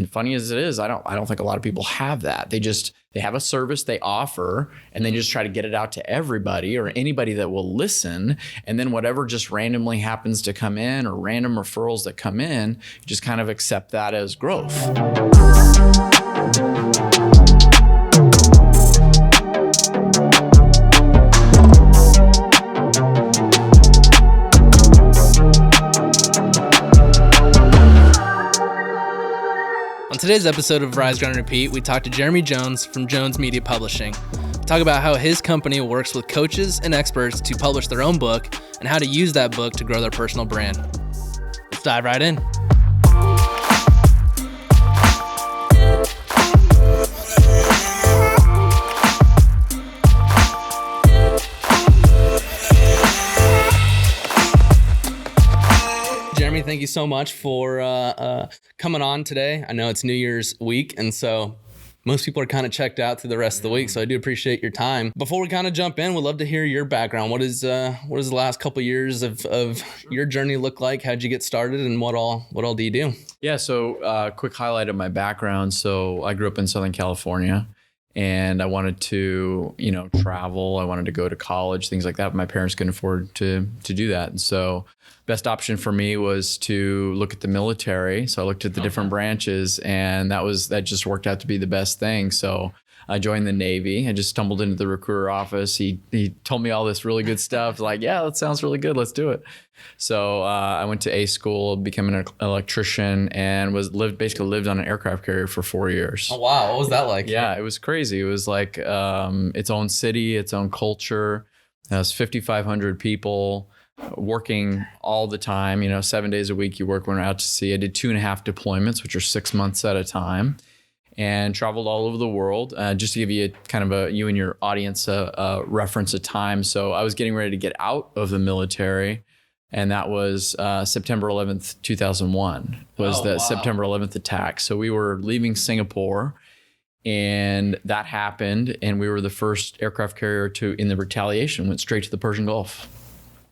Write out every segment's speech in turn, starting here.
And funny as it is, I don't think a lot of people have that. They have a service they offer, and they just try to get it out to everybody or anybody that will listen. And then whatever just randomly happens to come in, or random referrals that come in, you just kind of accept that as growth. On today's episode of Rise, Grind, and Repeat, we talked to Jeremy Jones from Jones Media Publishing. We talk about how his company works with coaches and experts to publish their own book and how to use that book to grow their personal brand. Let's dive right in. Jeremy, thank you so much for coming on today. I know it's New Year's week, and so most people are kind of checked out through the rest of the week, so I do appreciate your time. Before we kind of jump in, we'd love to hear your background. What is the last couple of years of your journey look like? How'd you get started, and what all do you do? Yeah, so quick highlight of my background. So I grew up in Southern California, and I wanted to, travel. I wanted to go to college, things like that. But my parents couldn't afford to do that. And so best option for me was to look at the military. So I looked at the different branches, and that just worked out to be the best thing. So I joined the Navy. I just stumbled into the recruiter office. He told me all this really good stuff. Like, yeah, that sounds really good. Let's do it. So I went to A school, became an electrician, and basically lived on an aircraft carrier for 4 years. Oh, wow. What was that like? Yeah, it was crazy. It was like its own city, its own culture. It was 5,500 people working all the time, 7 days a week. You work when we're out to sea. I did 2.5 deployments, which are 6 months at a time, and traveled all over the world. Just to give you you and your audience a reference of time. So I was getting ready to get out of the military, and that was September 11th, 2001 was the September 11th attack. So we were leaving Singapore, and that happened, and we were the first aircraft carrier in the retaliation, went straight to the Persian Gulf.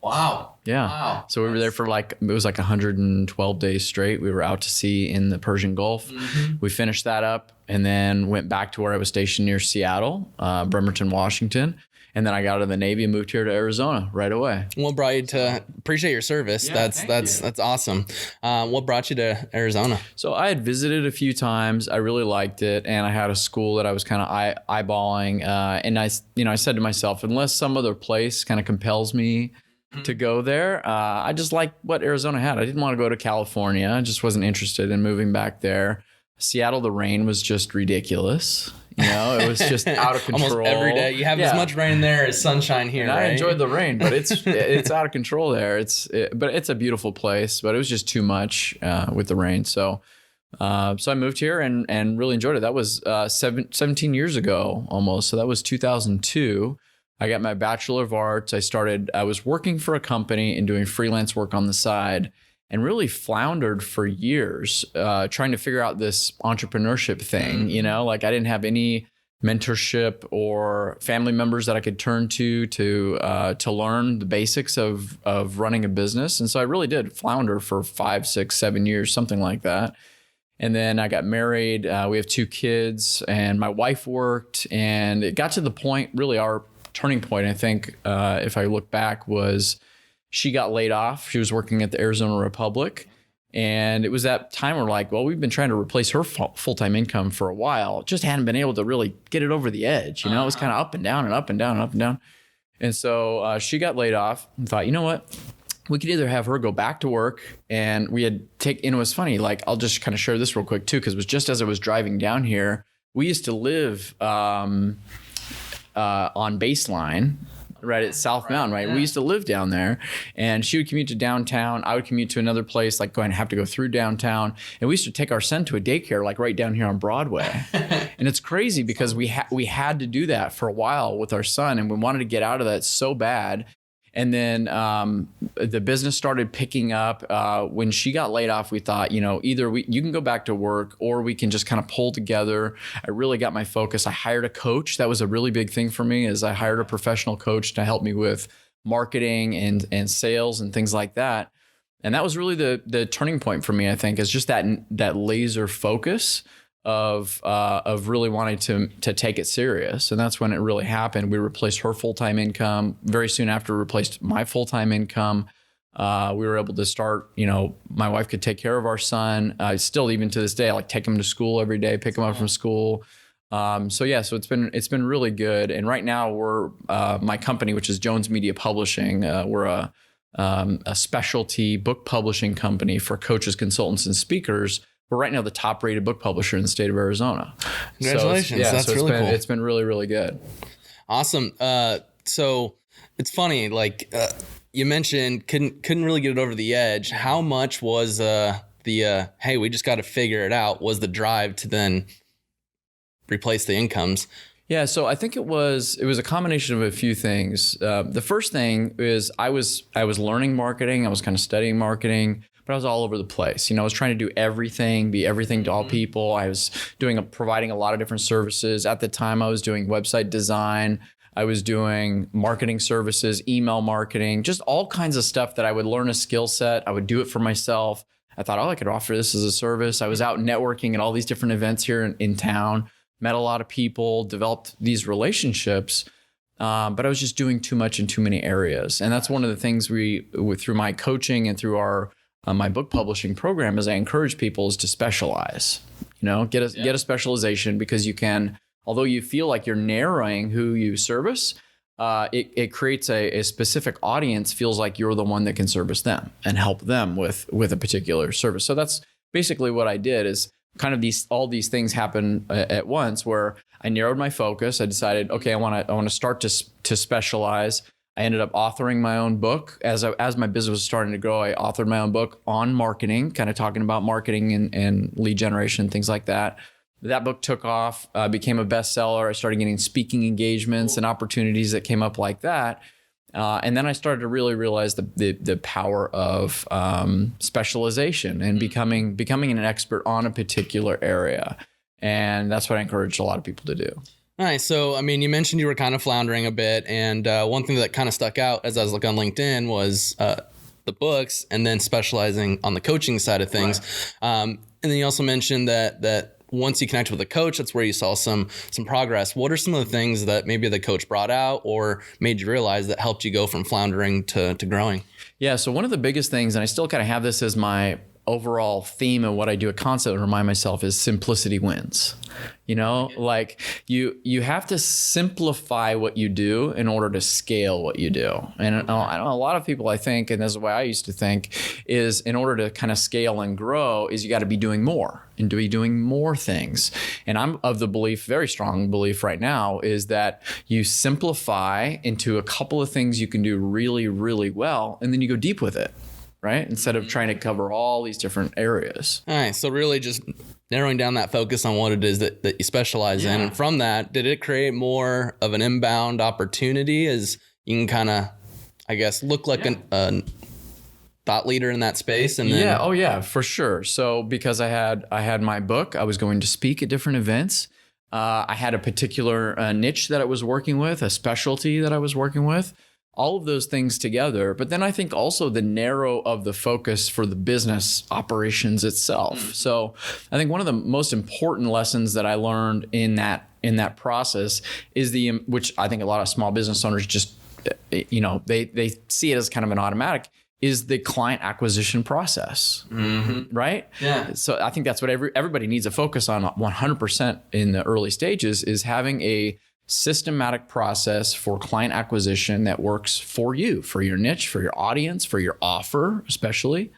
Wow. Yeah. Wow. So we were there for it was 112 days straight. We were out to sea in the Persian Gulf. Mm-hmm. We finished that up and then went back to where I was stationed near Seattle, Bremerton, Washington. And then I got out of the Navy and moved here to Arizona right away. What brought you to appreciate your service? Yeah, that's awesome. What brought you to Arizona? So I had visited a few times. I really liked it, and I had a school that I was kind of eyeballing. And I said to myself, unless some other place kind of compels me to go there, I just liked what Arizona had. I didn't want to go to California. I just wasn't interested in moving back there. Seattle, the rain was just ridiculous. It was just out of control. Almost every day. You have as much rain there as sunshine here, and right? I enjoyed the rain, but it's out of control there. But it's a beautiful place, but it was just too much with the rain. So I moved here and really enjoyed it. That was 17 years ago almost. So that was 2002. I got my Bachelor of Arts. I was working for a company and doing freelance work on the side, and really floundered for years trying to figure out this entrepreneurship thing. I didn't have any mentorship or family members that I could turn to learn the basics of running a business. And so I really did flounder for 5, 6, 7 years, something like that. And then I got married. We have 2 kids, and my wife worked, and it got to the point, really our turning point, I think, if I look back, was she got laid off. She was working at the Arizona Republic. And it was that time where we've been trying to replace her full-time income for a while. Just hadn't been able to really get it over the edge. It was kind of up and down and up and down and up and down. And so she got laid off and thought, you know what? We could either have her go back to work, and it was funny. I'll just kind of share this real quick too, because it was just as I was driving down here. We used to live on Baseline, right at South Mountain, right? Yeah. We used to live down there, and she would commute to downtown. I would commute to another place, have to go through downtown. And we used to take our son to a daycare, right down here on Broadway. And it's crazy because we had to do that for a while with our son, and we wanted to get out of that so bad. And then the business started picking up. When she got laid off, we thought, either you can go back to work, or we can just kind of pull together. I really got my focus. I hired a coach. That was a really big thing for me, is I hired a professional coach to help me with marketing and sales and things like that. And that was really the turning point for me, I think, is just that laser focus of really wanting to take it serious. And that's when it really happened. We replaced her full-time income. Very soon after, replaced my full-time income. We were able to start, my wife could take care of our son. Still, even to this day, I take him to school every day, pick him up from school. So it's been really good. And right now we're, my company, which is Jones Media Publishing, we're a specialty book publishing company for coaches, consultants, and speakers. We're right now the top rated book publisher in the state of Arizona. Congratulations. That's really cool. It's been really, really good. Awesome. So it's funny, you mentioned couldn't really get it over the edge. How much was hey, we just got to figure it out, was the drive to then replace the incomes? Yeah, so I think it was a combination of a few things. The first thing is I was learning marketing. I was kind of studying marketing, but I was all over the place. I was trying to do everything, be everything to all people. I was providing a lot of different services. At the time, I was doing website design. I was doing marketing services, email marketing, just all kinds of stuff that I would learn a skill set. I would do it for myself. I thought, I could offer this as a service. I was out networking at all these different events here in town, met a lot of people, developed these relationships, but I was just doing too much in too many areas. And that's one of the things through my coaching and through my book publishing program, is I encourage people is to specialize, get a specialization, because you can, although you feel like you're narrowing who you service, it creates a specific audience, feels like you're the one that can service them and help them with a particular service. So that's basically what I did, is kind of all these things happen at once, where I narrowed my focus. I decided, okay, I want to start to specialize. I ended up authoring my own book. As my business was starting to grow, I authored my own book on marketing, kind of talking about marketing and lead generation, things like that. That book took off, became a bestseller. I started getting speaking engagements and opportunities that came up like that. And then I started to really realize the power of specialization and becoming an expert on a particular area. And that's what I encourage a lot of people to do. Nice. So, you mentioned you were kind of floundering a bit. And one thing that kind of stuck out as I was looking on LinkedIn was the books, and then specializing on the coaching side of things. Right. And then you also mentioned that once you connected with a coach, that's where you saw some progress. What are some of the things that maybe the coach brought out or made you realize that helped you go from floundering to growing? Yeah. So one of the biggest things, and I still kind of have this as my overall theme of what I do at Concept and remind myself, is simplicity wins. You have to simplify what you do in order to scale what you do. And I know a lot of people, I think, and this is the way I used to think, is in order to kind of scale and grow, is you got to be doing more and doing more things. And I'm of the belief, very strong belief right now, is that you simplify into a couple of things you can do really, really well, and then you go deep with it. Right? Instead of trying to cover all these different areas. All right. So really just narrowing down that focus on what it is that you specialize in. And from that, did it create more of an inbound opportunity, as you can kind of, I guess, look like a thought leader in that space? And then... Oh yeah, for sure. So because I had my book, I was going to speak at different events. I had a particular niche that I was working with, a specialty that I was working with. All of those things together. But then I think also the narrow of the focus for the business operations itself. So I think one of the most important lessons that I learned in that process is which I think a lot of small business owners just, they see it as kind of an automatic, is the client acquisition process, right? Yeah. So I think that's what everybody needs to focus on 100% in the early stages, is having a systematic process for client acquisition that works for you, for your niche, for your audience, for your offer, especially,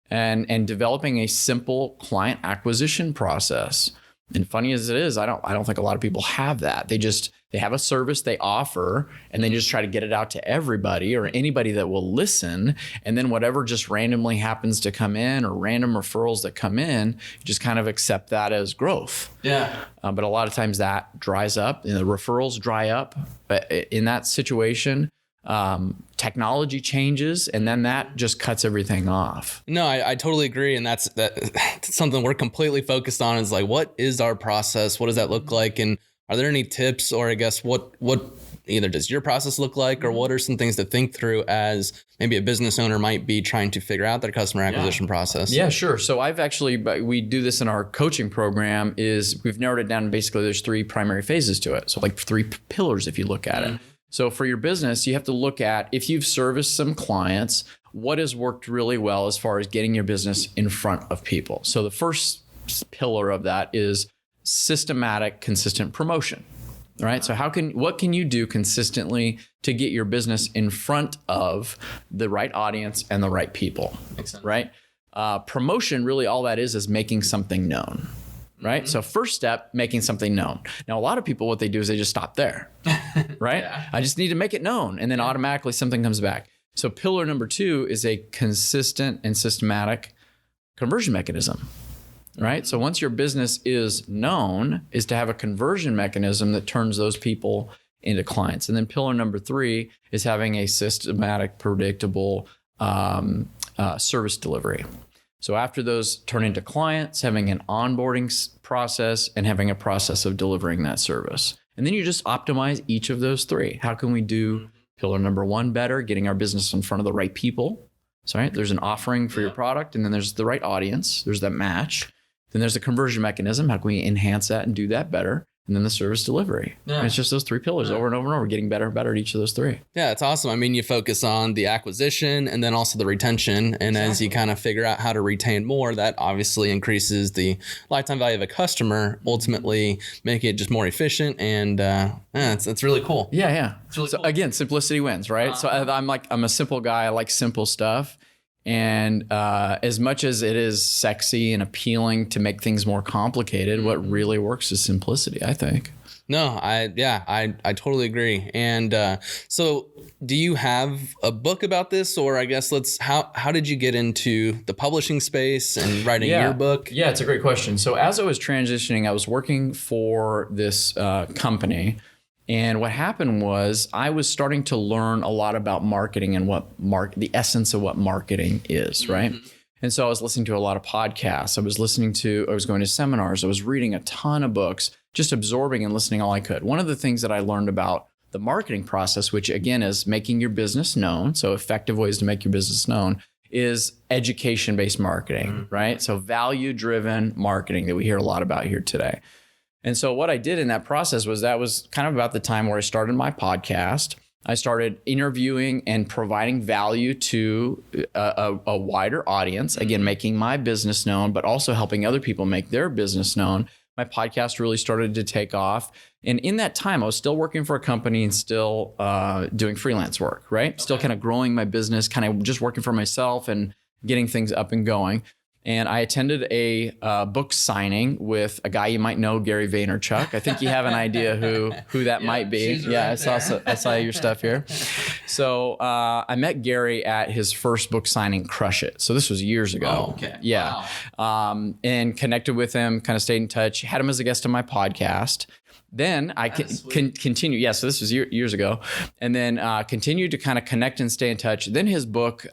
and developing a simple client acquisition process. And funny as it is, I don't think a lot of people have that. They have a service they offer, and they just try to get it out to everybody or anybody that will listen. And then whatever just randomly happens to come in, or random referrals that come in, you just kind of accept that as growth. Yeah. But a lot of times that dries up, the referrals dry up. But in that situation, technology changes, and then that just cuts everything off. No, I totally agree. And that's something we're completely focused on, is what is our process? What does that look like? And are there any tips, or I guess what either does your process look like, or what are some things to think through as maybe a business owner might be trying to figure out their customer acquisition process? Yeah, sure. So we do this in our coaching program, is we've narrowed it down. Basically, there's 3 primary phases to it. So like 3 pillars, if you look at it. So for your business, you have to look at, if you've serviced some clients, what has worked really well as far as getting your business in front of people. So the first pillar of that is systematic, consistent promotion. Right. So what can you do consistently to get your business in front of the right audience and the right people? Makes sense. Right. Promotion, really all that is making something known. Right. So first step, making something known. Now, a lot of people, what they do is they just stop there. Right. I just need to make it known. And then automatically something comes back. So pillar number 2 is a consistent and systematic conversion mechanism. Right. So once your business is known, is to have a conversion mechanism that turns those people into clients. And then pillar number 3 is having a systematic, predictable service delivery. So after those turn into clients, having an onboarding process and having a process of delivering that service. And then you just optimize each of those 3. How can we do pillar number 1 better, getting our business in front of the right people? So right, there's an offering for your product, and then there's the right audience. There's that match. Then there's a conversion mechanism. How can we enhance that and do that better? And then the service delivery. Yeah. And it's just those 3 pillars over and over and over, getting better and better at each of those 3. Yeah, it's awesome. I mean, you focus on the acquisition and then also the retention. And as you kind of figure out how to retain more, that obviously increases the lifetime value of a customer, ultimately making it just more efficient. And it's really cool. Yeah. It's really cool. Again, simplicity wins, right? So I'm a simple guy. I like simple stuff. And as much as it is sexy and appealing to make things more complicated, what really works is simplicity, I think. No, I totally agree. And so do you have a book about this, or I guess how did you get into the publishing space and writing your book? Yeah, it's a great question. So as I was transitioning, I was working for this company. And what happened was I was starting to learn a lot about marketing and the essence of what marketing is, right? And so I was listening to a lot of podcasts. I was going to seminars. I was reading a ton of books, just absorbing and listening all I could. One of the things that I learned about the marketing process, which again is making your business known, so effective ways to make your business known, is education-based marketing, right? So value-driven marketing that we hear a lot about here today. And so what I did in that process was kind of about the time where I started my podcast. I started interviewing and providing value to a wider audience, again, making my business known, but also helping other people make their business known. My podcast really started to take off. And in that time, I was still working for a company and still doing freelance work, right? Okay. Still kind of growing my business, kind of just working for myself and getting things up and going. And I attended a book signing with a guy you might know, Gary Vaynerchuk. I think you have an idea who that might be. Yeah, right, I saw your stuff here. So I met Gary at his first book signing, Crush It. So this was years ago. Oh, okay. Yeah. Wow. And connected with him, kind of stayed in touch, had him as a guest on my podcast. Then I continue. Yeah, so this was years ago. And then continued to kind of connect and stay in touch. Then his book,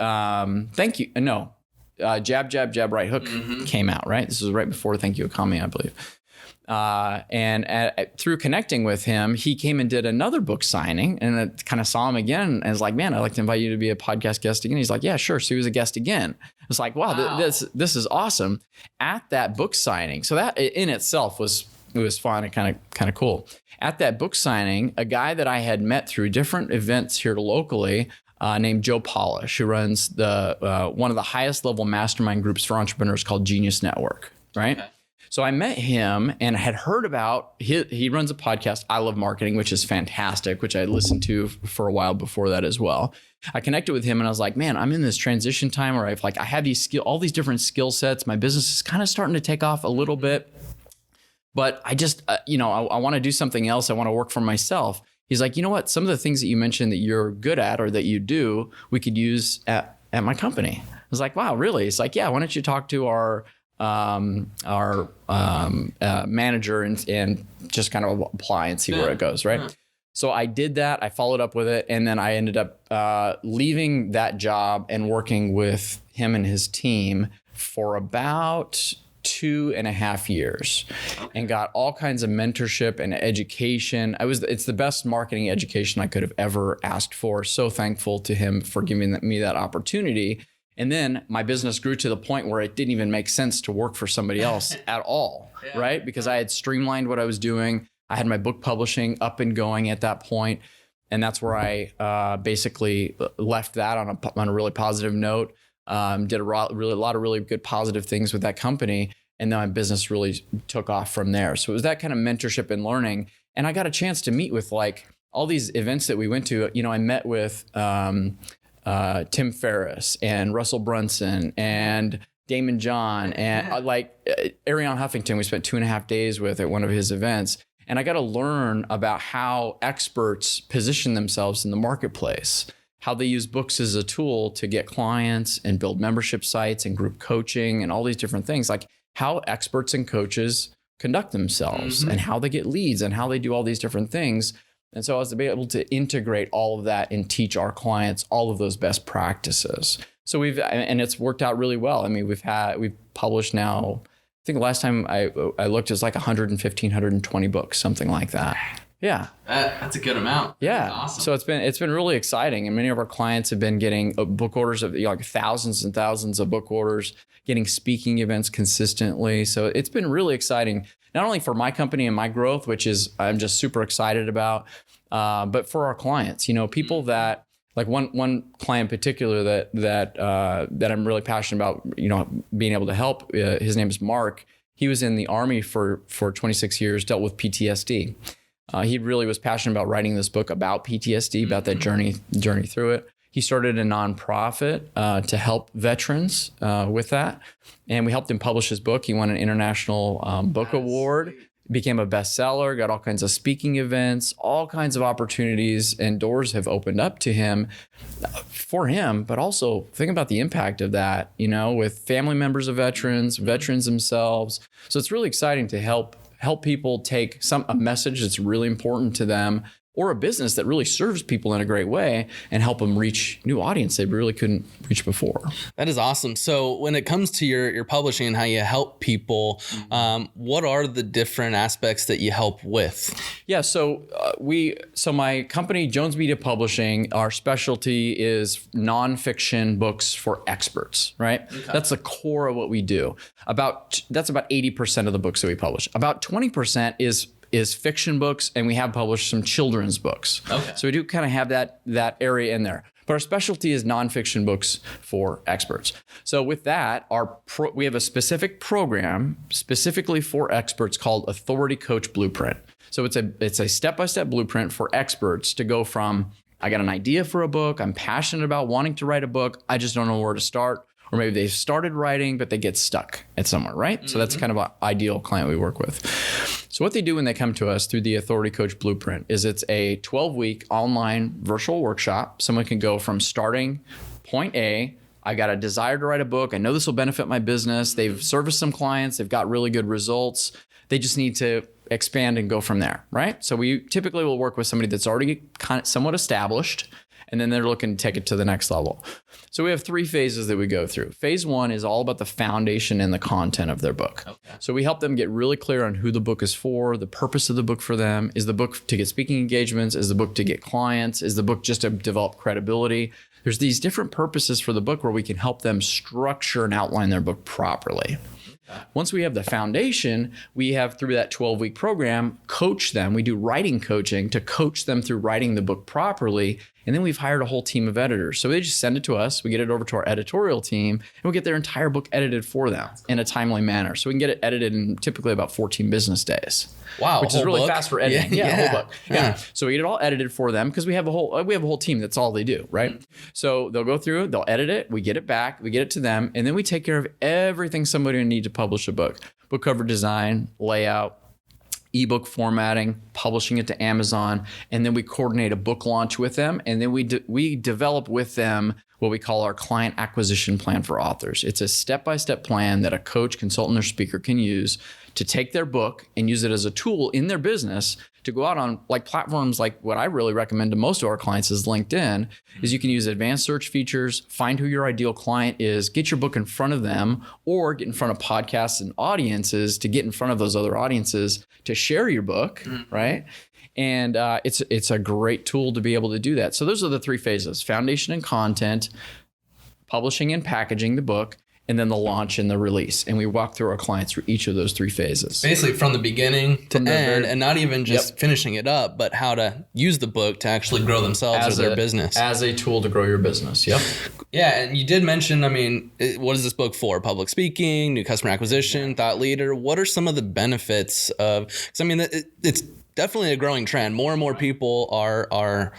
Jab, Jab, Jab, Right Hook came out, right? This was right before Thank You Economy, I believe. And through connecting with him, he came and did another book signing, and I kind of saw him again and was like, man, I'd like to invite you to be a podcast guest again. He's like, yeah, sure. So he was a guest again. It's like, wow. This is awesome. At that book signing, so that in itself was fun and kind of cool. At that book signing, a guy that I had met through different events here locally, named Joe Polish, who runs one of the highest level mastermind groups for entrepreneurs called Genius Network, right? Okay. So I met him and had heard about, he runs a podcast, I Love Marketing, which is fantastic, which I had listened to for a while before that as well. I connected with him and I was like, man, I'm in this transition time where I have all these different skill sets. My business is kind of starting to take off a little bit, but I just, I want to do something else. I want to work for myself. He's like, you know what? Some of the things that you mentioned that you're good at or that you do, we could use at my company. I was like, wow, really? It's like, yeah, why don't you talk to our manager and just kind of apply and see where it goes, right? Yeah. So I did that. I followed up with it. And then I ended up leaving that job and working with him and his team for about 2.5 years and got all kinds of mentorship and education. It's the best marketing education I could have ever asked for. So thankful to him for giving me that opportunity. And then my business grew to the point where it didn't even make sense to work for somebody else at all, right? Because I had streamlined what I was doing. I had my book publishing up and going at that point. And that's where I basically left that on a really positive note. Did a lot of really good positive things with that company. And then my business really took off from there. So it was that kind of mentorship and learning. And I got a chance to meet with like all these events that we went to. You know, I met with Tim Ferriss and Russell Brunson and Damon John and Ariane Huffington. We spent 2.5 days with at one of his events. And I got to learn about how experts position themselves in the marketplace, how they use books as a tool to get clients and build membership sites and group coaching and all these different things, like how experts and coaches conduct themselves and how they get leads and how they do all these different things. And so I was to be able to integrate all of that and teach our clients all of those best practices. So and it's worked out really well. I mean, we've published now, I think the last time I looked, it was like 115, 120 books, something like that. Yeah. That's a good amount. Yeah. Awesome. So it's been really exciting. And many of our clients have been getting book orders of like thousands and thousands of book orders, getting speaking events consistently. So it's been really exciting, not only for my company and my growth, which is I'm just super excited about, but for our clients, you know, people that like one client in particular that I'm really passionate about, you know, being able to help. His name is Mark. He was in the Army for 26 years, dealt with PTSD. He really was passionate about writing this book about PTSD, about that journey through it. He started a nonprofit to help veterans with that. And we helped him publish his book. He won an international book award, became a bestseller, got all kinds of speaking events, all kinds of opportunities and doors have opened up to him for him. But also think about the impact of that, you know, with family members of veterans themselves. So it's really exciting to help people take a message that's really important to them, or a business that really serves people in a great way, and help them reach new audience they really couldn't reach before. That is awesome. So when it comes to your publishing and how you help people, what are the different aspects that you help with? Yeah. So my company, Jones Media Publishing, our specialty is nonfiction books for experts, right? Okay. That's the core of what we do. That's about 80% of the books that we publish. About 20% is fiction books, and we have published some children's books. Okay. So we do kind of have that area in there. But our specialty is nonfiction books for experts. So with that, we have a specific program specifically for experts called Authority Coach Blueprint. So it's a step-by-step blueprint for experts to go from, I got an idea for a book, I'm passionate about wanting to write a book, I just don't know where to start. Or maybe they've started writing, but they get stuck at somewhere, right? Mm-hmm. So that's kind of an ideal client we work with. So what they do when they come to us through the Authority Coach Blueprint is it's a 12-week online virtual workshop. Someone can go from starting point A, I got a desire to write a book, I know this will benefit my business, they've serviced some clients, they've got really good results, they just need to expand and go from there, right? So we typically will work with somebody that's already kind of somewhat established, and then they're looking to take it to the next level. So we have 3 phases that we go through. Phase 1 is all about the foundation and the content of their book. Okay. So we help them get really clear on who the book is for, the purpose of the book for them. Is the book to get speaking engagements? Is the book to get clients? Is the book just to develop credibility? There's these different purposes for the book where we can help them structure and outline their book properly. Once we have the foundation, we have, through that 12-week program, coach them. We do writing coaching to coach them through writing the book properly. And then we've hired a whole team of editors. So they just send it to us. We get it over to our editorial team, and we get their entire book edited for them in a timely manner. So we can get it edited in typically about 14 business days. Wow. Which is really fast for editing. Yeah, yeah. A whole book. Yeah. So we get it all edited for them because we have a whole team. That's all they do, right? Mm-hmm. So they'll go through, they'll edit it, we get it back, we get it to them, and then we take care of everything somebody would need to publish a book. Book cover design, layout, ebook formatting, publishing it to Amazon, and then we coordinate a book launch with them, and then we develop with them what we call our client acquisition plan for authors. It's a step-by-step plan that a coach, consultant, or speaker can use to take their book and use it as a tool in their business to go out on like platforms like what I really recommend to most of our clients is LinkedIn, is you can use advanced search features, find who your ideal client is, get your book in front of them, or get in front of podcasts and audiences to get in front of those other audiences to share your book, right? And it's a great tool to be able to do that. So those are the three phases: foundation and content, publishing and packaging the book, and then the launch and the release. And we walk through our clients through each of those three phases. Basically from the beginning to end, and not even just finishing it up, but how to use the book to actually grow themselves or their business. As a tool to grow your business. Yep. Yeah. And you did mention, I mean, what is this book for? Public speaking, new customer acquisition, thought leader. What are some of the benefits of, because I mean, it's definitely a growing trend. More and more people are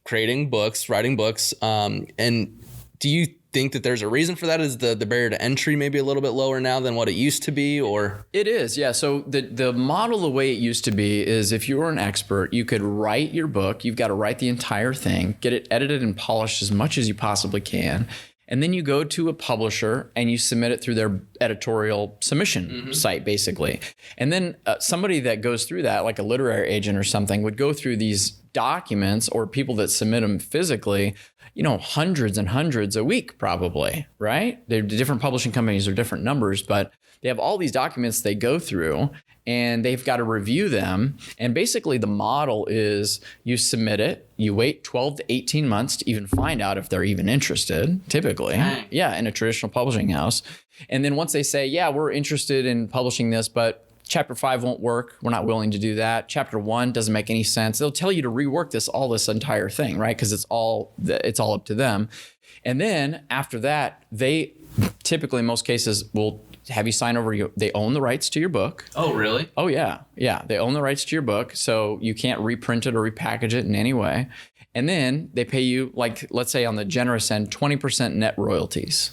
creating books, writing books. And do you think that there's a reason for that? Is the barrier to entry maybe a little bit lower now than what it used to be, or? It is, yeah. So the model, the way it used to be is if you were an expert, you could write your book. You've got to write the entire thing, get it edited and polished as much as you possibly can. And then you go to a publisher and you submit it through their editorial submission site, basically. And then somebody that goes through that, like a literary agent or something, would go through these documents, or people that submit them physically, hundreds and hundreds a week probably, right? They're different publishing companies are different numbers, but they have all these documents they go through and they've got to review them. And basically the model is you submit it, you wait 12 to 18 months to even find out if they're even interested, typically. Yeah, in a traditional publishing house. And then once they say, yeah, we're interested in publishing this, but Chapter 5 won't work. We're not willing to do that. Chapter 1 doesn't make any sense. They'll tell you to rework this entire thing, right? Because it's all up to them. And then after that, they typically, in most cases, will have you sign over. They own the rights to your book. Oh, really? Oh, yeah. Yeah. They own the rights to your book. So you can't reprint it or repackage it in any way. And then they pay you, like, let's say on the generous end, 20% net royalties.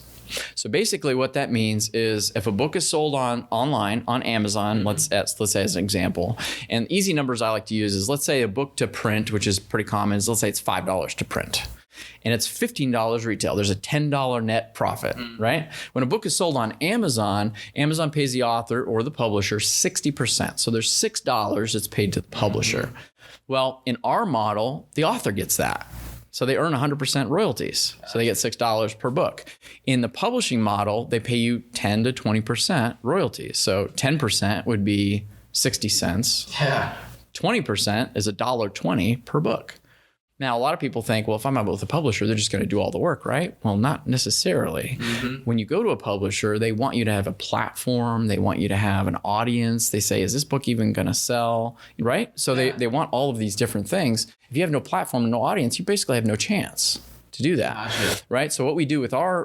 So basically what that means is if a book is sold online on Amazon, let's say as an example, and easy numbers I like to use is, let's say a book to print, which is pretty common, is let's say it's $5 to print and it's $15 retail. There's a $10 net profit, right? When a book is sold on Amazon, Amazon pays the author or the publisher 60%. So there's $6 that's paid to the publisher. Well, in our model, the author gets that. So they earn 100% royalties. So they get $6 per book. In the publishing model, they pay you 10 to 20% royalties. So 10% would be 60 cents. Yeah. 20% is $1.20 per book. Now, a lot of people think, well, if I'm out with a publisher, they're just going to do all the work, right? Well, not necessarily. When you go to a publisher, they want you to have a platform. They want you to have an audience. They say, is this book even going to sell, right? So they want all of these different things. If you have no platform and no audience, you basically have no chance to do that, right? So what we do with our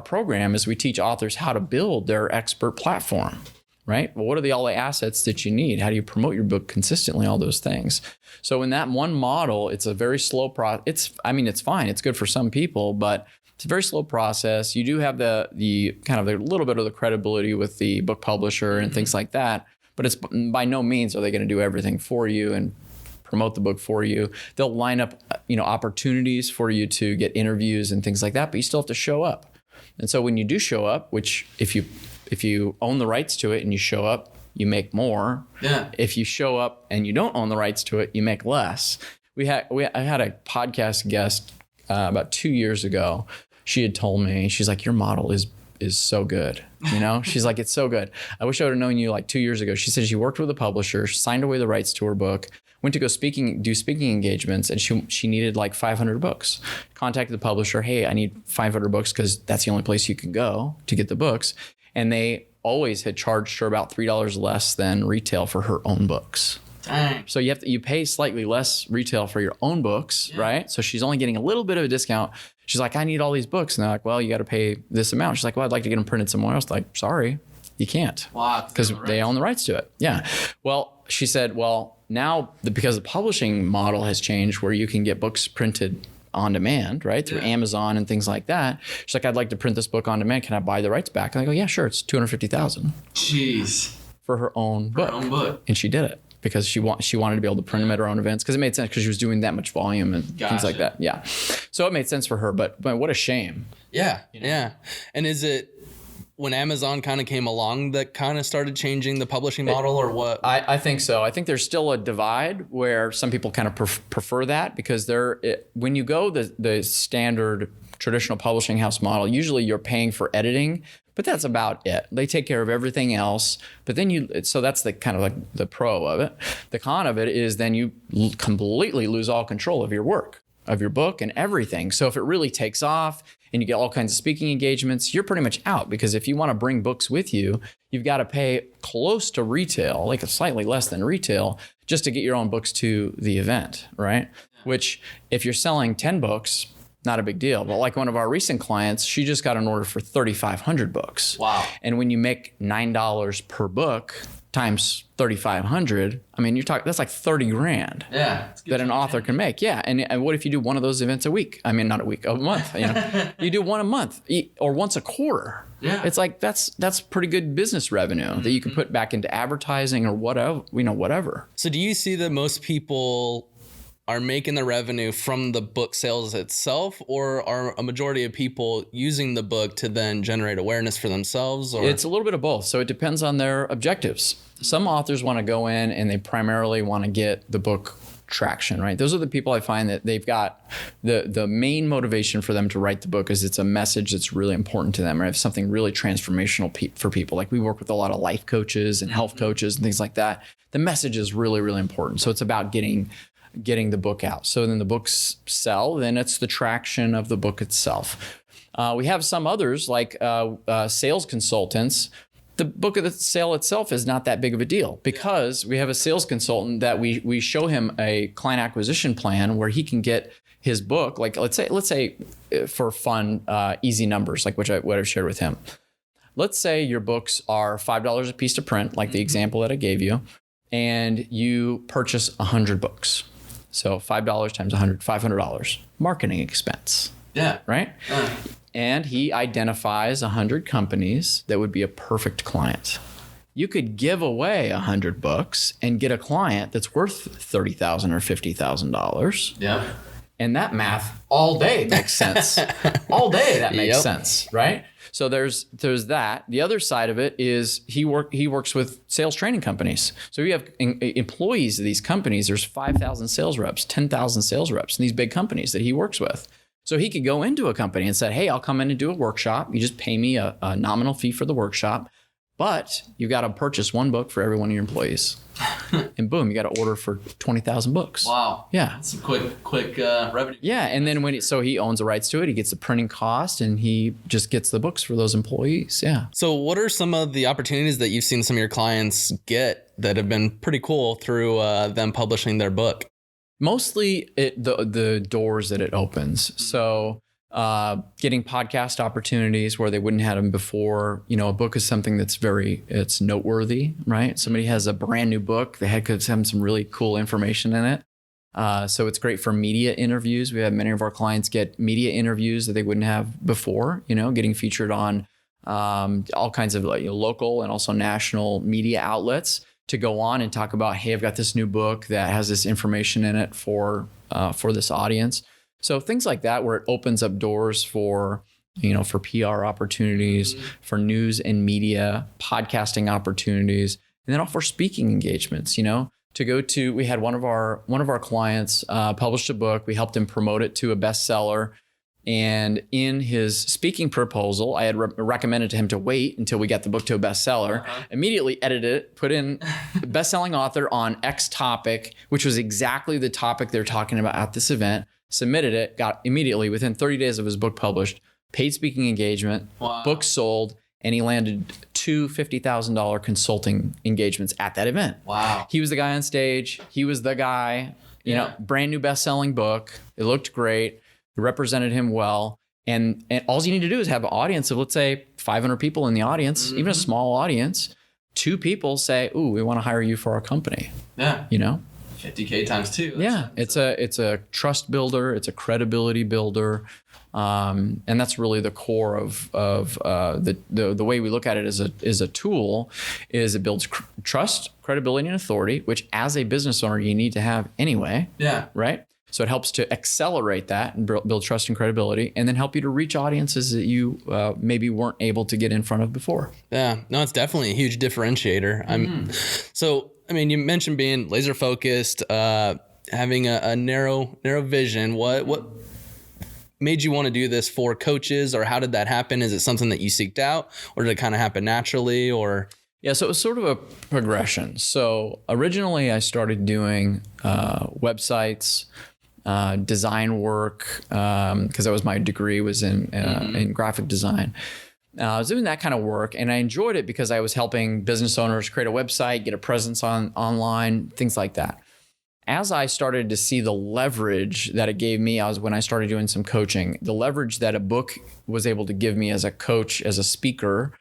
program is we teach authors how to build their expert platform. Right? Well, what are all the assets that you need? How do you promote your book consistently? All those things. So in that one model, it's a very slow process. It's fine. It's good for some people, but it's a very slow process. You do have the kind of a little bit of the credibility with the book publisher and things like that, but it's by no means are they going to do everything for you and promote the book for you. They'll line up, opportunities for you to get interviews and things like that, but you still have to show up. And so when you do show up, which if you own the rights to it and you show up, you make more. Yeah. If you show up and you don't own the rights to it, you make less. I had a podcast guest about 2 years ago. She had told me, she's like, your model is so good. She's like, it's so good. I wish I would have known you like 2 years ago. She said she worked with a publisher, signed away the rights to her book, went to go do speaking engagements, and she needed like 500 books. Contacted the publisher, hey, I need 500 books because that's the only place you can go to get the books. And they always had charged her about $3 less than retail for her own books. Dang. So you pay slightly less retail for your own books, right? So she's only getting a little bit of a discount. She's like, I need all these books. And they're like, well, you got to pay this amount. She's like, well, I'd like to get them printed somewhere else. Like, sorry, you can't. Wow. Because they own the rights to it. Yeah. Well, she said, well, now because the publishing model has changed where you can get books printed on demand, right? Through Amazon and things like that. She's like, I'd like to print this book on demand. Can I buy the rights back? And I go, yeah, sure. It's $250,000. Jeez. For her own book. And she did it because she wanted to be able to print them at her own events because it made sense because she was doing that much volume and things like that. Yeah. So it made sense for her, but what a shame. Yeah. Yeah. And is it when Amazon kind of came along that kind of started changing the publishing model or what? I think so. I think there's still a divide where some people kind of prefer that because when you go the standard traditional publishing house model, usually you're paying for editing, but that's about it. They take care of everything else. But then so that's the kind of like the pro of it. The con of it is then you completely lose all control of your work, of your book and everything. So if it really takes off and you get all kinds of speaking engagements, you're pretty much out because if you want to bring books with you, you've got to pay close to retail, like slightly less than retail, just to get your own books to the event, right? Which if you're selling 10 books, not a big deal. But like one of our recent clients, she just got an order for 3,500 books. Wow. And when you make $9 per book times 3,500, I mean, that's like 30 grand. Yeah. That an author can make. Yeah. And what if you do one of those events a week? I mean, not a week, a month, you do one a month or once a quarter. Yeah. It's like, that's pretty good business revenue that you can put back into advertising or whatever. So do you see that most people are making the revenue from the book sales itself, or are a majority of people using the book to then generate awareness for themselves? Or? It's a little bit of both. So it depends on their objectives. Some authors want to go in and they primarily want to get the book traction, right? Those are the people I find that they've got the main motivation for them to write the book is it's a message that's really important to them, or if something really transformational for people. Like we work with a lot of life coaches and health coaches and things like that. The message is really, really important. So it's about getting the book out. So then the books sell, then it's the traction of the book itself. We have some others like sales consultants. The book of the sale itself is not that big of a deal because we have a sales consultant that we show him a client acquisition plan where he can get his book, like let's say for fun, easy numbers, like what I've shared with him. Let's say your books are $5 a piece to print, like the example that I gave you, and you purchase 100 books. So $5 times 100, $500 marketing expense. Yeah. Right? And he identifies 100 companies that would be a perfect client. You could give away 100 books and get a client that's worth $30,000 or $50,000. Yeah. And that math all day makes sense. All day that makes sense, right? So there's that. The other side of it is he works with sales training companies. So you have employees of these companies. There's 5,000 sales reps, 10,000 sales reps in these big companies that he works with. So he could go into a company and say, hey, I'll come in and do a workshop. You just pay me a nominal fee for the workshop, but you got to purchase one book for every one of your employees. And boom, you got to order for 20,000 books. Wow. Yeah. That's some quick revenue. Yeah. And then so he owns the rights to it, he gets the printing cost and he just gets the books for those employees. Yeah. So what are some of the opportunities that you've seen some of your clients get that have been pretty cool through them publishing their book? Mostly the doors that it opens. So getting podcast opportunities where they wouldn't have them before. A book is something that's it's noteworthy, right? Somebody has a brand new book. They could have some really cool information in it. So it's great for media interviews. We have many of our clients get media interviews that they wouldn't have before, getting featured on all kinds of local and also national media outlets to go on and talk about, hey, I've got this new book that has this information in it for this audience. So things like that, where it opens up doors for PR opportunities, for news and media, podcasting opportunities, and then all for speaking engagements, we had one of our clients published a book. We helped him promote it to a bestseller. And in his speaking proposal, I had recommended to him to wait until we got the book to a bestseller, immediately edited it, put in best-selling author on X topic, which was exactly the topic they're talking about at this event, submitted it, got immediately, within 30 days of his book published, paid speaking engagement, book sold, and he landed 2 $50,000 consulting engagements at that event. Wow. He was the guy on stage. He was the guy, brand new best-selling book. It looked great. It represented him well. And all you need to do is have an audience of, let's say, 500 people in the audience, even a small audience. 2 people say, ooh, we want to hire you for our company. Yeah. 50K times 2. Yeah, it's a trust builder, it's a credibility builder, and that's really the core of the way we look at it as a tool. Is it builds trust, credibility, and authority, which as a business owner you need to have anyway. Yeah. Right. So it helps to accelerate that and build trust and credibility, and then help you to reach audiences that you maybe weren't able to get in front of before. Yeah, no, it's definitely a huge differentiator. So, I mean, you mentioned being laser focused, having a narrow vision. What made you want to do this for coaches, or how did that happen? Is it something that you seeked out, or did it kind of happen naturally, or? Yeah, so it was sort of a progression. So originally I started doing websites, design work, because that was my degree, was in graphic design. I was doing that kind of work, and I enjoyed it because I was helping business owners create a website, get a presence online, things like that. As I started to see the leverage that it gave me, when I started doing some coaching, the leverage that a book was able to give me as a coach, as a speaker,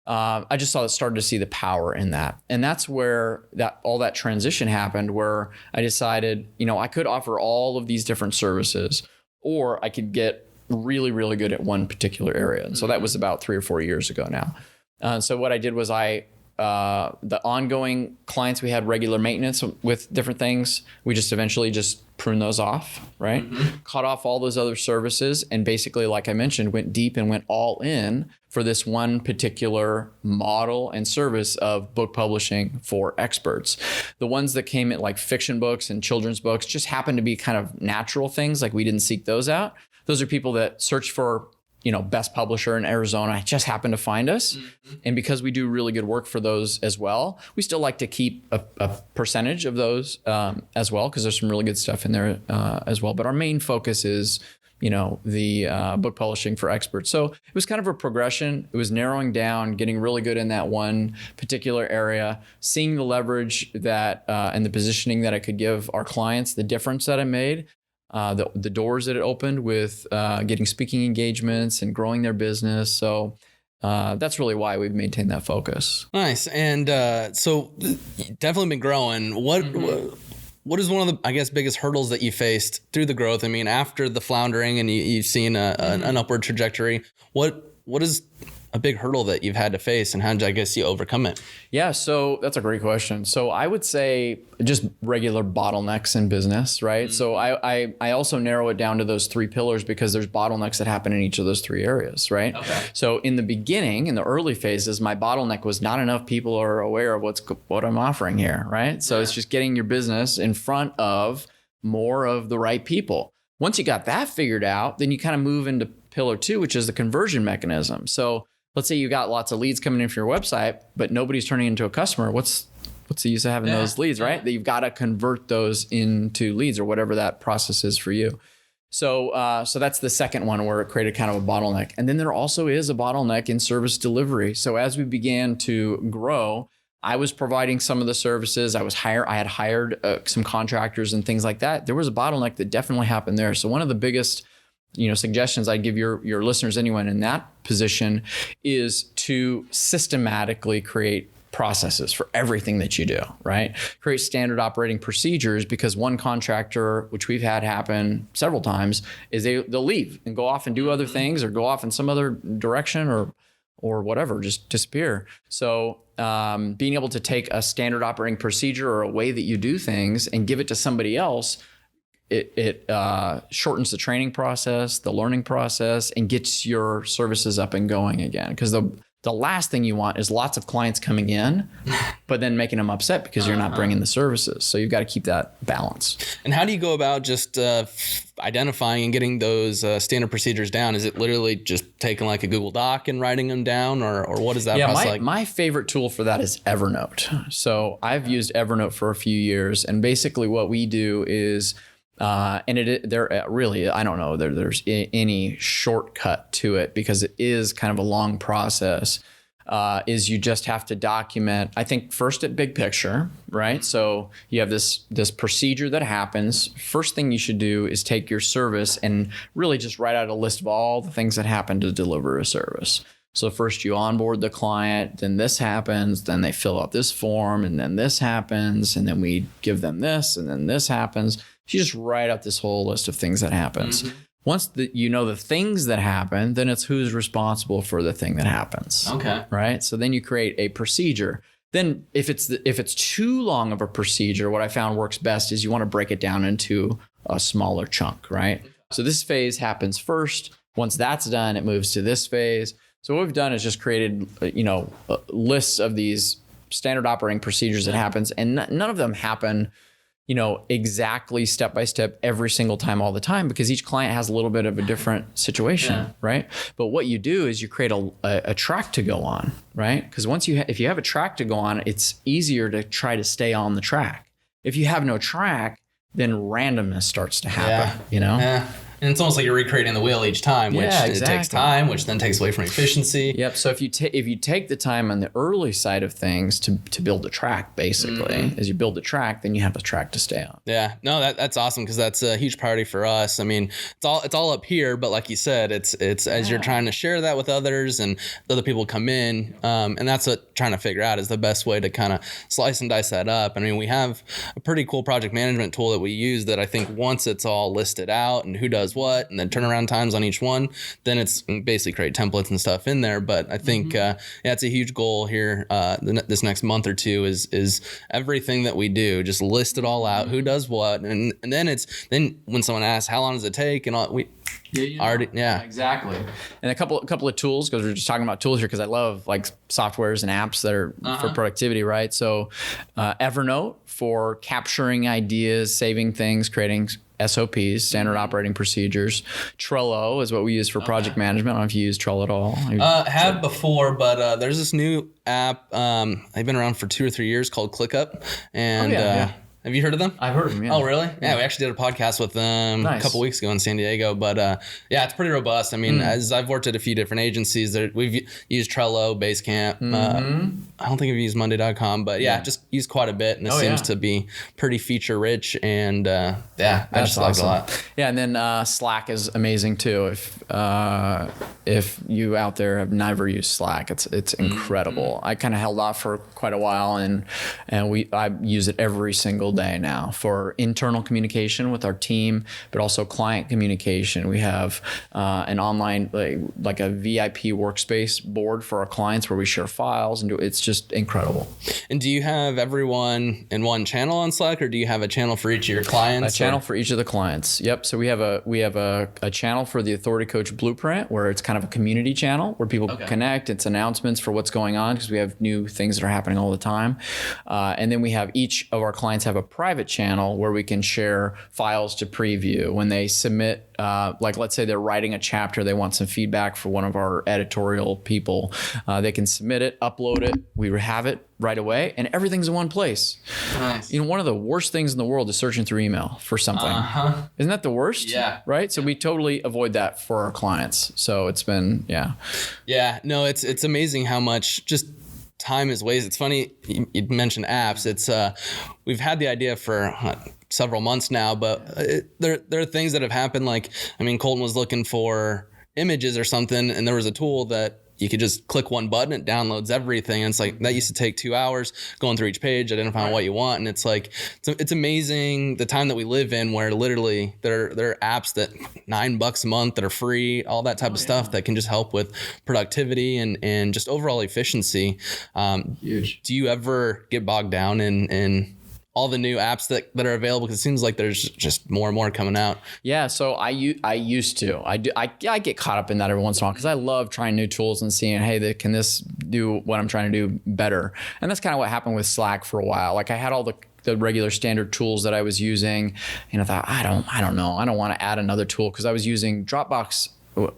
I just started to see the power in that. And that's where all that transition happened, where I decided, I could offer all of these different services, or I could get really, really good at one particular area. And so that was about 3 or 4 years ago now. So what I did was the ongoing clients, we had regular maintenance with different things. We just eventually just pruned those off, right? Cut off all those other services, and basically, like I mentioned, went deep and went all in for this one particular model and service of book publishing for experts. The ones that came at like fiction books and children's books just happened to be kind of natural things. Like we didn't seek those out. Those are people that search for best publisher in Arizona, just happened to find us. And because we do really good work for those as well, we still like to keep a percentage of those as well, because there's some really good stuff in there as well. But our main focus is, the book publishing for experts. So it was kind of a progression. It was narrowing down, getting really good in that one particular area, seeing the leverage that and the positioning that I could give our clients, the difference that I made. The doors that it opened with getting speaking engagements and growing their business. So that's really why we've maintained that focus. Nice. And so definitely been growing. What is one of the, I guess, biggest hurdles that you faced through the growth? I mean, after the floundering and you've seen an upward trajectory, what is a big hurdle that you've had to face, and how did, I guess, you overcome it? Yeah, so that's a great question. So I would say just regular bottlenecks in business, right? So I also narrow it down to those 3 pillars, because there's bottlenecks that happen in each of those 3 areas, right? Okay. So in the beginning, in the early phases, my bottleneck was not enough people are aware of what I'm offering here, right? So it's just getting your business in front of more of the right people. Once you got that figured out, then you kind of move into pillar 2, which is the conversion mechanism. So let's say you got lots of leads coming in from your website, but nobody's turning into a customer. What's the use of having those leads, right? That you've got to convert those into leads, or whatever that process is for you. So that's the second one, where it created kind of a bottleneck. And then there also is a bottleneck in service delivery. So as we began to grow, I was providing some of the services. I had hired some contractors and things like that. There was a bottleneck that definitely happened there. So one of the biggest suggestions I'd give your listeners, anyone in that position, is to systematically create processes for everything that you do, right? Create standard operating procedures, because one contractor, which we've had happen several times, is they'll leave and go off and do other things, or go off in some other direction, or whatever, just disappear. So being able to take a standard operating procedure or a way that you do things and give it to somebody else, it shortens the training process, the learning process, and gets your services up and going again. Because the last thing you want is lots of clients coming in, but then making them upset because you're not bringing the services. So you've got to keep that balance. And how do you go about just identifying and getting those standard procedures down? Is it literally just taking like a Google Doc and writing them down, or what is that process like? My favorite tool for that is Evernote. So I've used Evernote for a few years, and basically what we do is really, I don't know there's any shortcut to it, because it is kind of a long process. Is you just have to document, I think, first at big picture, right? So you have this procedure that happens. First thing you should do is take your service and really just write out a list of all the things that happen to deliver a service. So first you onboard the client, then this happens, then they fill out this form, and then this happens, and then we give them this, and then this happens. You just write out this whole list of things that happens. Once you know the things that happen, then it's who's responsible for the thing that happens. Okay. Right. So then you create a procedure. Then if it's too long of a procedure, what I found works best is you want to break it down into a smaller chunk. Right. So this phase happens first. Once that's done, it moves to this phase. So what we've done is just created, lists of these standard operating procedures that happens, and none of them happen, exactly step by step every single time all the time, because each client has a little bit of a different situation, right? But what you do is you create a track to go on, right? Because if you have a track to go on, it's easier to try to stay on the track. If you have no track, then randomness starts to happen, Yeah. And it's almost like you're recreating the wheel each time, which it takes time, which then takes away from efficiency. Yep. So if you take the time on the early side of things to build a track, basically, as you build the track, then you have a track to stay on. Yeah. No, that's awesome, because that's a huge priority for us. I mean, it's all up here, but like you said, it's as you're trying to share that with others and other people come in, and that's what trying to figure out is the best way to kind of slice and dice that up. I mean, we have a pretty cool project management tool that we use that I think once it's all listed out and who does what, and then turnaround times on each one, then it's basically create templates and stuff in there. But I think it's a huge goal here this next month or two is everything that we do, just list it all out, who does what, and then when someone asks how long does it take, and all, exactly. And a couple of tools, because we're just talking about tools here, because I love like softwares and apps that are for productivity, right? So Evernote for capturing ideas, saving things, creating SOPs, standard operating procedures. Trello is what we use for project management. I don't know if you use Trello at all. Have before, but there's this new app. I've been around for 2 or 3 years called ClickUp, and have you heard of them? I've heard of them, yeah. Oh, really? Yeah, we actually did a podcast with them a couple weeks ago in San Diego. But it's pretty robust. I mean, as I've worked at a few different agencies, we've used Trello, Basecamp. I don't think I've used Monday.com, but just used quite a bit, and it seems to be pretty feature rich. And I just like it a lot. Yeah, and then Slack is amazing too. If you out there have never used Slack, it's incredible. I kind of held off for quite a while, and I use it every single day now for internal communication with our team, but also client communication. We have an online like a VIP workspace board for our clients where we share files, and it's just incredible. And do you have everyone in one channel on Slack, or do you have a channel for each of your clients? A channel for each of the clients. Yep. So we have a channel for the Authority Coach Blueprint, where it's kind of a community channel where people connect. It's announcements for what's going on, because we have new things that are happening all the time. And then we have each of our clients have a private channel where we can share files to preview when they submit. Like let's say they're writing a chapter, they want some feedback for one of our editorial people. They can submit it, upload it. We have it right away, and everything's in one place. Nice. One of the worst things in the world is searching through email for something. Isn't that the worst? Yeah. Right. So we totally avoid that for our clients. So it's been Yeah. No, it's amazing how much just time is wasted. It's funny you mentioned apps. It's we've had the idea for several months now, but there are things that have happened. Like, I mean, Colton was looking for images or something, and there was a tool that you could just click one button, it downloads everything. And it's like, that used to take 2 hours going through each page, identifying what you want. And it's like, it's amazing the time that we live in, where literally there are apps that $9 a month that are free, all that type of stuff that can just help with productivity and just overall efficiency. Huge. Do you ever get bogged down in all the new apps that are available? Because it seems like there's just more and more coming out. Yeah, so I used to. I get caught up in that every once in a while, because I love trying new tools and seeing, hey, can this do what I'm trying to do better? And that's kind of what happened with Slack for a while. Like, I had all the regular standard tools that I was using, and I thought, I don't know. I don't want to add another tool, because I was using Dropbox.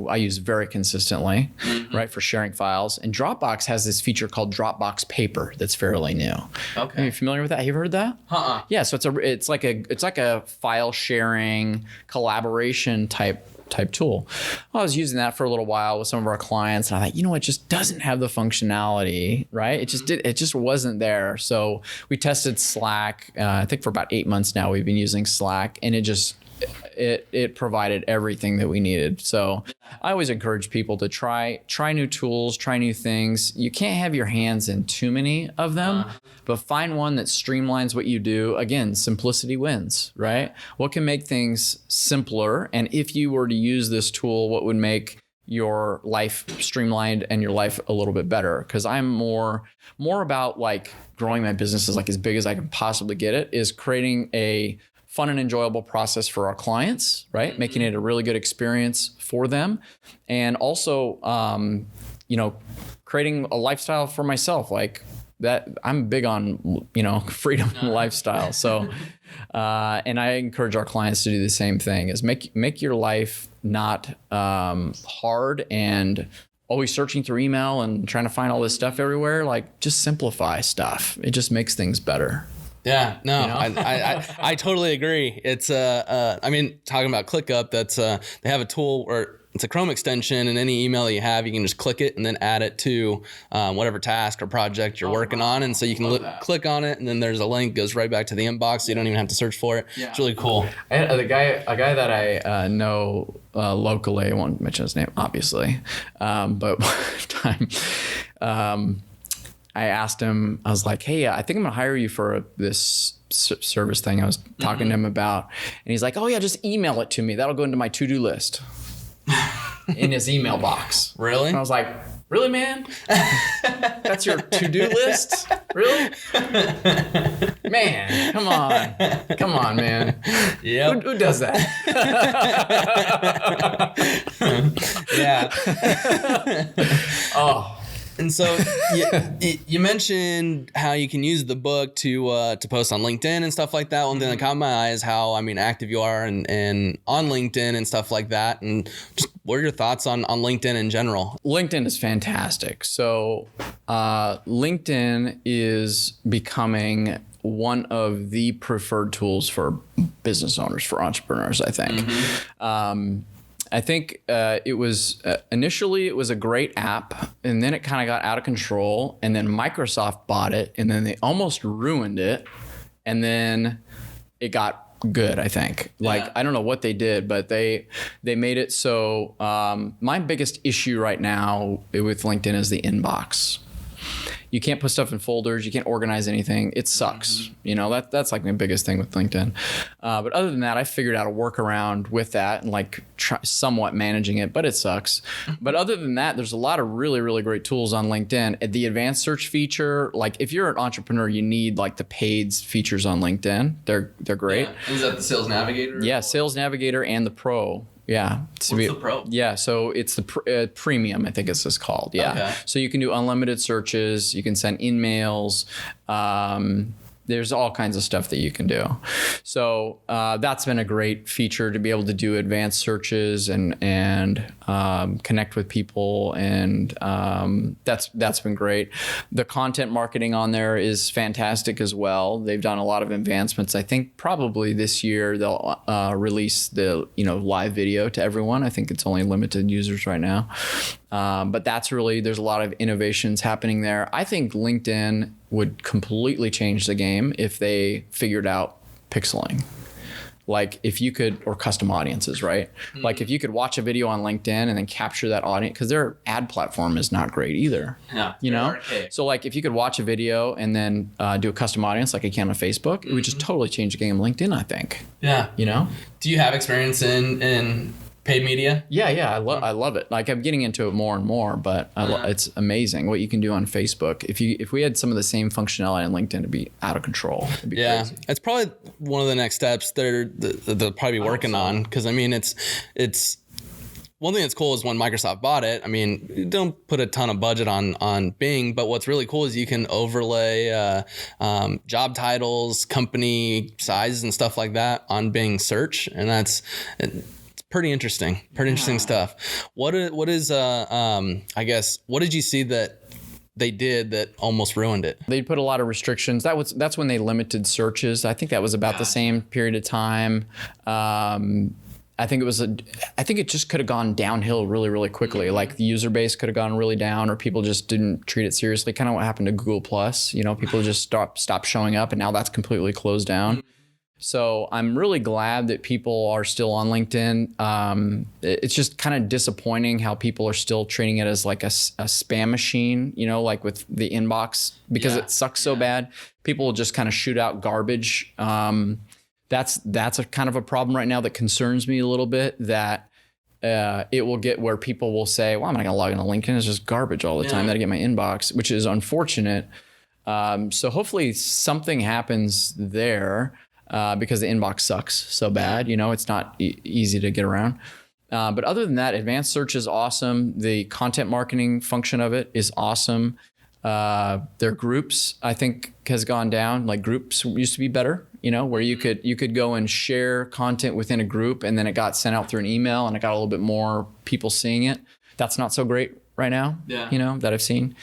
I use very consistently, right, for sharing files. And Dropbox has this feature called Dropbox Paper that's fairly new. Okay. Are you familiar with that? Have you ever heard that? Yeah. So it's like a file sharing collaboration type tool. Well, I was using that for a little while with some of our clients, and I thought, it just doesn't have the functionality, right? It just wasn't there. So we tested Slack. I think for about 8 months now we've been using Slack, and it just it provided everything that we needed. So I always encourage people to try new tools, try new things. You can't have your hands in too many of them, but find one that streamlines what you do. Again, simplicity wins, right? What can make things simpler? And if you were to use this tool, what would make your life streamlined and your life a little bit better? Because I'm more about like growing my business as big as I can possibly get it, is creating a fun and enjoyable process for our clients, right? Mm-hmm. Making it a really good experience for them. And also, creating a lifestyle for myself. Like that, I'm big on, freedom and lifestyle. So, and I encourage our clients to do the same thing, is make your life not hard and always searching through email and trying to find all this stuff everywhere. Like, just simplify stuff. It just makes things better. Yeah, no, I totally agree. It's talking about ClickUp, that's they have a tool where it's a Chrome extension, and any email that you have, you can just click it and then add it to whatever task or project you're working on. And so you can click on it, and then there's a link, goes right back to the inbox. So you don't even have to search for it. Yeah. It's really cool. And a guy that I know locally, I won't mention his name, obviously, but one time, I asked him, I was like, hey, I think I'm gonna hire you for this service thing I was talking to him about. And he's like, oh yeah, just email it to me. That'll go into my to-do list in his email box. Really? And I was like, really, man? That's your to-do list? Really? Man, come on, man. Yeah. Who does that? Yeah. Oh. And so you mentioned how you can use the book to post on LinkedIn and stuff like that. One thing that caught my eye is how, active you are and on LinkedIn and stuff like that. And just what are your thoughts on LinkedIn in general? LinkedIn is fantastic. So LinkedIn is becoming one of the preferred tools for business owners, for entrepreneurs, I think. Mm-hmm. I think it was initially it was a great app, and then it kind of got out of control, and then Microsoft bought it, and then they almost ruined it, and then it got good, I think. Like, I don't know what they did, but they made it so my biggest issue right now with LinkedIn is the inbox. You can't put stuff in folders. You can't organize anything. It sucks. Mm-hmm. That's like my biggest thing with LinkedIn. But other than that, I figured out a workaround with that and somewhat managing it, but it sucks. But other than that, there's a lot of really, really great tools on LinkedIn. The advanced search feature, like if you're an entrepreneur, you need like the paid features on LinkedIn. They're great. Yeah. Is that the Sales Navigator? Yeah, Sales Navigator and the Pro. Yeah. What's the Pro? Yeah. So it's the premium, I think it's just called. Yeah. Okay. So you can do unlimited searches. You can send emails. There's all kinds of stuff that you can do. So that's been a great feature to be able to do advanced searches and connect with people. And that's been great. The content marketing on there is fantastic as well. They've done a lot of advancements. I think probably this year they'll release the live video to everyone. I think it's only limited users right now. But there's a lot of innovations happening there. I think LinkedIn would completely change the game if they figured out pixeling. Like if you could, or custom audiences, right? Mm-hmm. Like if you could watch a video on LinkedIn and then capture that audience, because their ad platform is not great either. Yeah, So like if you could watch a video and then do a custom audience like I can on Facebook, it would just totally change the game of LinkedIn, I think. Yeah. Do you have experience in paid media? Yeah, I love it. Like I'm getting into it more and more, but it's amazing what you can do on Facebook. If we had some of the same functionality on LinkedIn, it'd be out of control. It'd be crazy. It's probably one of the next steps they'll probably be working on, because it's one thing that's cool is when Microsoft bought it, you don't put a ton of budget on Bing, but what's really cool is you can overlay job titles, company sizes, and stuff like that on Bing search, and that's pretty interesting stuff. What did you see that they did that almost ruined it? They put a lot of restrictions. That's when they limited searches. I think that was about the same period of time. I think it just could have gone downhill really, really quickly. Mm-hmm. Like the user base could have gone really down, or people just didn't treat it seriously. Kind of what happened to Google Plus. People just stopped showing up, and now that's completely closed down. So I'm really glad that people are still on LinkedIn. It's just kind of disappointing how people are still treating it as like a spam machine, like with the inbox, because it sucks so bad. People will just kind of shoot out garbage. That's a kind of a problem right now that concerns me a little bit, that it will get where people will say, well, I'm not going to log into LinkedIn. It's just garbage all the time that I get in my inbox, which is unfortunate. So hopefully something happens there. Because the inbox sucks so bad, it's not easy to get around. But other than that, advanced search is awesome. The content marketing function of it is awesome. Their groups, I think, has gone down. Like groups used to be better, where you could go and share content within a group, and then it got sent out through an email, and it got a little bit more people seeing it. That's not so great right now, that I've seen.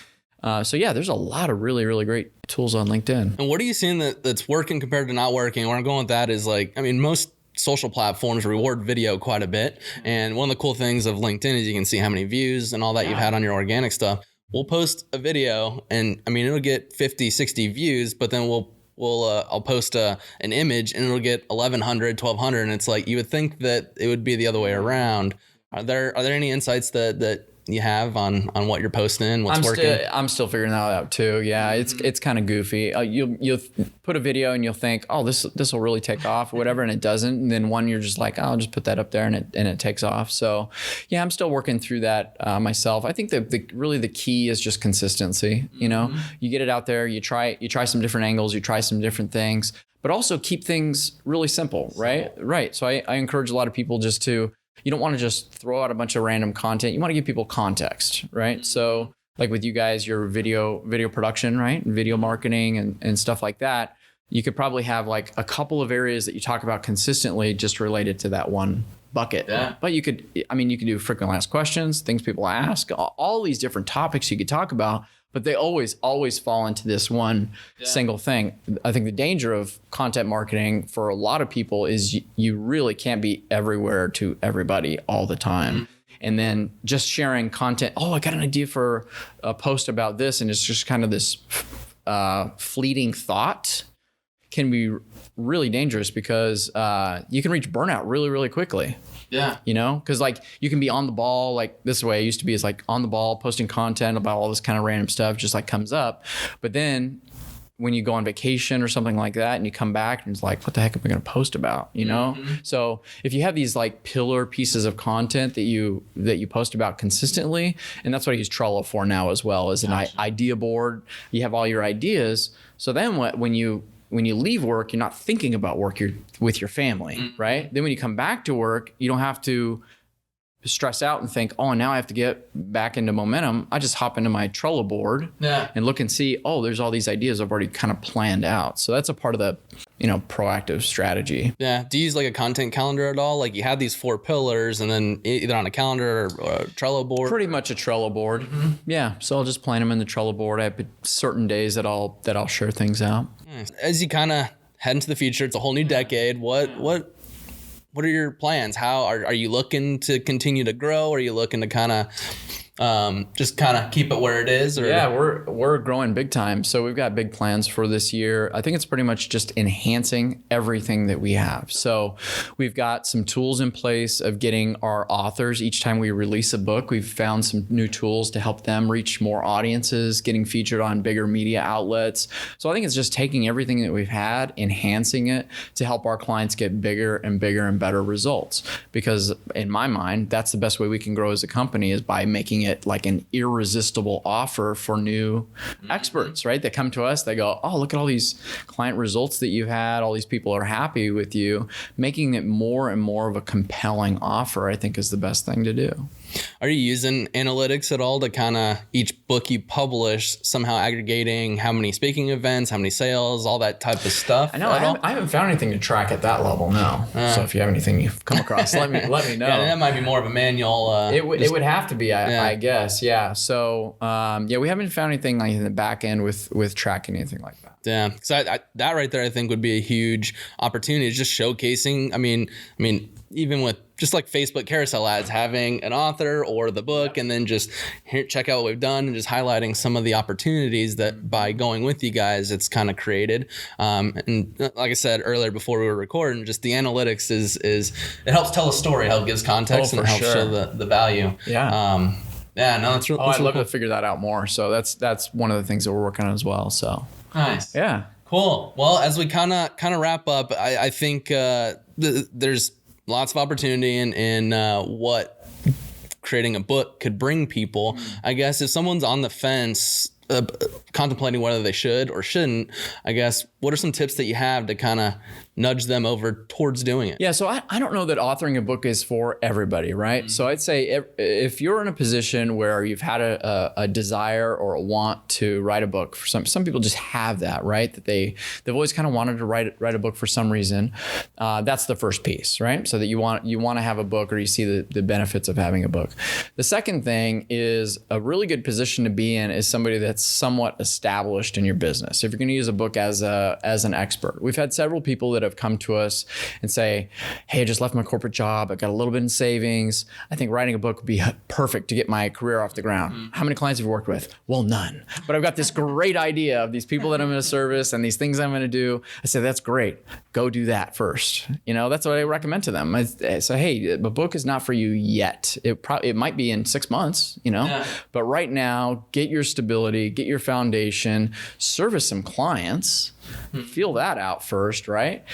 So there's a lot of really, really great tools on LinkedIn. And what are you seeing that's working compared to not working? Where I'm going with that is most social platforms reward video quite a bit. And one of the cool things of LinkedIn is you can see how many views and all that you've had on your organic stuff. We'll post a video and it'll get 50, 60 views, but then I'll post an image and it'll get 1,100, 1,200. And it's like, you would think that it would be the other way around. Are there any insights that you have on what you're posting, what's working? I'm still figuring that out too. Yeah, it's kind of goofy. You'll put a video and you'll think, oh, this will really take off or whatever, and it doesn't. And then you're just like, oh, I'll just put that up there and it takes off. So yeah, I'm still working through that myself. I think really the key is just consistency. You get it out there, you try some different angles, you try some different things, but also keep things really simple, right? Right. So I encourage a lot of people you don't want to just throw out a bunch of random content. You want to give people context, right? So like with you guys, your video production, right? And video marketing and stuff like that. You could probably have like a couple of areas that you talk about consistently just related to that one bucket. Yeah. But you could do frequently asked questions, things people ask, all these different topics you could talk about, but they always fall into this one single thing. I think the danger of content marketing for a lot of people is you really can't be everywhere to everybody all the time. Mm-hmm. And then just sharing content, I got an idea for a post about this, and it's just kind of this fleeting thought, can be really dangerous because you can reach burnout really, really quickly. Yeah. Because you can be on the ball, like this way I used to be, is like on the ball, posting content about all this kind of random stuff, just like comes up. But then when you go on vacation or something like that and you come back and it's like, what the heck am I going to post about? Mm-hmm. So if you have these like pillar pieces of content that you post about consistently, and that's what I use Trello for now as well, as an idea board. You have all your ideas. So then when you leave work, you're not thinking about work, you're with your family, right? Then when you come back to work, you don't have to stress out and think, now I have to get back into momentum. I just hop into my Trello board and look and see, there's all these ideas I've already kind of planned out. So that's a part of the, proactive strategy. Yeah. Do you use like a content calendar at all? Like you have these 4 pillars and then either on a calendar or a Trello board? Pretty much a Trello board. Mm-hmm. Yeah. So I'll just plan them in the Trello board. I have certain days that I'll share things out. Nice. As you kind of head into the future, it's a whole new decade. What are your plans? How are you looking to continue to grow? Are you looking to kind of just kind of keep it where it is? Or? Yeah, we're growing big time. So we've got big plans for this year. I think it's pretty much just enhancing everything that we have. So we've got some tools in place of getting our authors, each time we release a book, we've found some new tools to help them reach more audiences, getting featured on bigger media outlets. So I think it's just taking everything that we've had, enhancing it to help our clients get bigger and bigger and better results. Because in my mind, that's the best way we can grow as a company, is by making it like an irresistible offer for new experts, right? They come to us, they go, look at all these client results that you've had. All these people are happy with you. Making it more and more of a compelling offer, I think, is the best thing to do. Are you using analytics at all to kind of each book you publish, somehow aggregating how many speaking events, how many sales, all that type of stuff? I know I haven't found anything to track at that level, no. So if you have anything you've come across, let me know. Yeah, that might be more of a manual. It would have to be. I guess. Yeah. So, we haven't found anything like in the back end with tracking anything like that. Yeah. So that right there, I think would be a huge opportunity. Is just showcasing. I mean, even with just like Facebook carousel ads, having an author or the book, and then just here, check out what we've done, and just highlighting some of the opportunities that by going with you guys, it's kind of created. And like I said earlier before we were recording, just the analytics is it helps tell a story, how it gives context, and it helps show the value. Yeah. Yeah, no, that's really I'd love cool. to figure that out more. So that's one of the things that we're working on as well. So nice. Yeah. Cool. Well, as we kind of wrap up, I think there's lots of opportunity in what creating a book could bring people. I guess if someone's on the fence, contemplating whether they should or shouldn't, I guess, what are some tips that you have to kind of nudge them over towards doing it? Yeah, so I don't know that authoring a book is for everybody, right? Mm-hmm. So I'd say if you're in a position where you've had a desire or a want to write a book, for some people just have that, right? That they've always kind of wanted to write a book for some reason. That's the first piece, right? So that you want to have a book, or you see the benefits of having a book. The second thing is a really good position to be in is somebody that's somewhat established in your business. If you're going to use a book as an expert, we've had several people that have come to us and say, hey, I just left my corporate job. I got a little bit in savings. I think writing a book would be perfect to get my career off the ground. Mm-hmm. How many clients have you worked with? Well, none. But I've got this great idea of these people that I'm going to service and these things I'm going to do. I say, that's great. Go do that first. That's what I recommend to them. I say, hey, a book is not for you yet. It might be in 6 months, Yeah. But right now, get your stability, get your foundation, service some clients, feel that out first, right?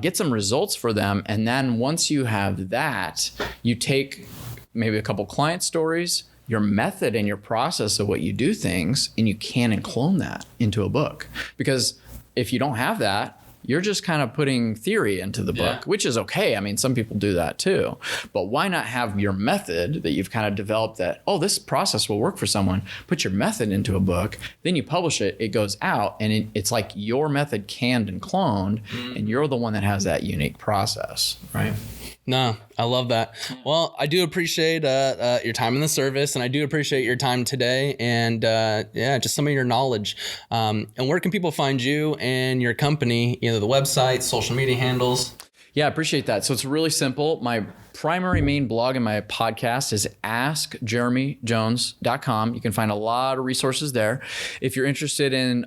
Get some results for them. And then once you have that, you take maybe a couple client stories, your method and your process of what you do things, and you can and clone that into a book. Because if you don't have that, you're just kind of putting theory into the book, which is okay. I mean, some people do that too. But why not have your method that you've kind of developed that, this process will work for someone, put your method into a book, then you publish it, it goes out, and it's like your method canned and cloned, and you're the one that has that unique process, right? No, I love that. Well, I do appreciate your time in the service, and I do appreciate your time today, and just some of your knowledge. And where can people find you and your company, the website, social media handles? Yeah, I appreciate that. So it's really simple. My primary main blog and my podcast is AskJeremyJones.com. You can find a lot of resources there. If you're interested in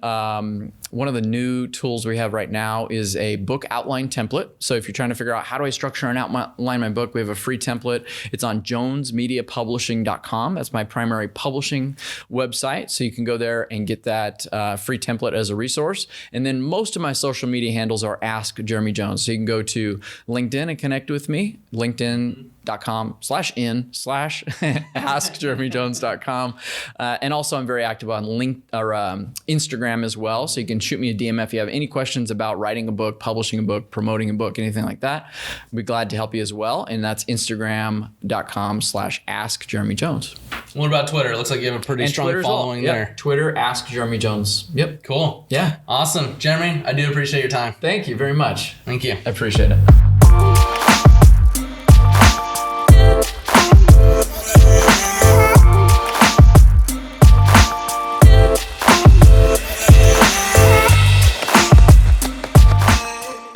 one of the new tools we have right now is a book outline template. So if you're trying to figure out how do I structure and outline my book, we have a free template. It's on jonesmediapublishing.com. That's my primary publishing website. So you can go there and get that free template as a resource. And then most of my social media handles are Ask Jeremy Jones. So you can go to LinkedIn and connect with me. LinkedIn.com/askjeremyjones.com. And also I'm very active on Instagram as well. So you can shoot me a DM if you have any questions about writing a book, publishing a book, promoting a book, anything like that. I'd be glad to help you as well. And that's Instagram.com/askjeremyjones. What about Twitter? It looks like you have a pretty strong following there. Twitter, Ask Jeremy Jones. Yep. Cool. Yeah. Awesome. Jeremy, I do appreciate your time. Thank you very much. Thank you. I appreciate it.